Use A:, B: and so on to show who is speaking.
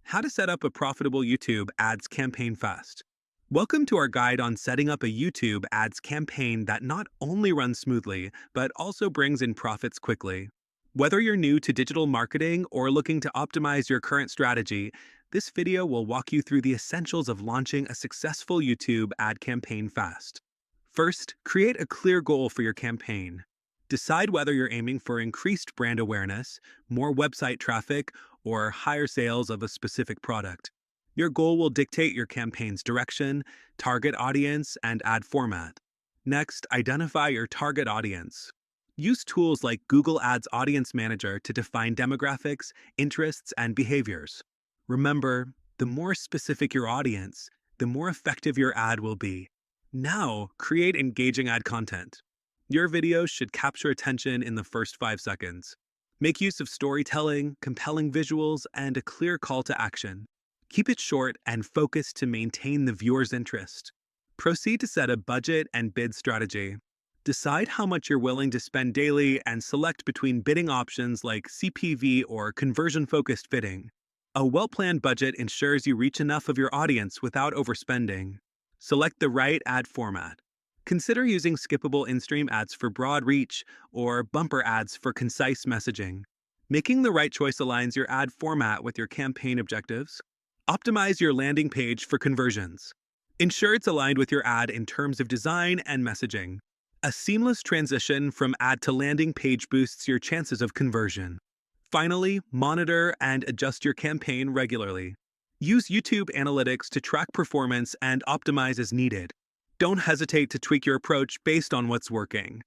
A: How to set up a profitable YouTube ads campaign fast. Welcome to our guide on setting up a YouTube ads campaign that not only runs smoothly, but also brings in profits quickly. Whether you're new to digital marketing or looking to optimize your current strategy, this video will walk you through the essentials of launching a successful YouTube ad campaign fast. First, create a clear goal for your campaign. Decide whether you're aiming for increased brand awareness, more website traffic, or higher sales of a specific product. Your goal will dictate your campaign's direction, target audience, and ad format. Next, identify your target audience. Use tools like Google Ads Audience Manager to define demographics, interests, and behaviors. Remember, the more specific your audience, the more effective your ad will be. Now, create engaging ad content. Your videos should capture attention in the first 5 seconds. Make use of storytelling, compelling visuals, and a clear call to action. Keep it short and focused to maintain the viewer's interest. Proceed to set a budget and bid strategy. Decide how much you're willing to spend daily and select between bidding options like CPV or conversion-focused bidding. A well-planned budget ensures you reach enough of your audience without overspending. Select the right ad format. Consider using skippable in-stream ads for broad reach or bumper ads for concise messaging. Making the right choice aligns your ad format with your campaign objectives. Optimize your landing page for conversions. Ensure it's aligned with your ad in terms of design and messaging. A seamless transition from ad to landing page boosts your chances of conversion. Finally, monitor and adjust your campaign regularly. Use YouTube Analytics to track performance and optimize as needed. Don't hesitate to tweak your approach based on what's working.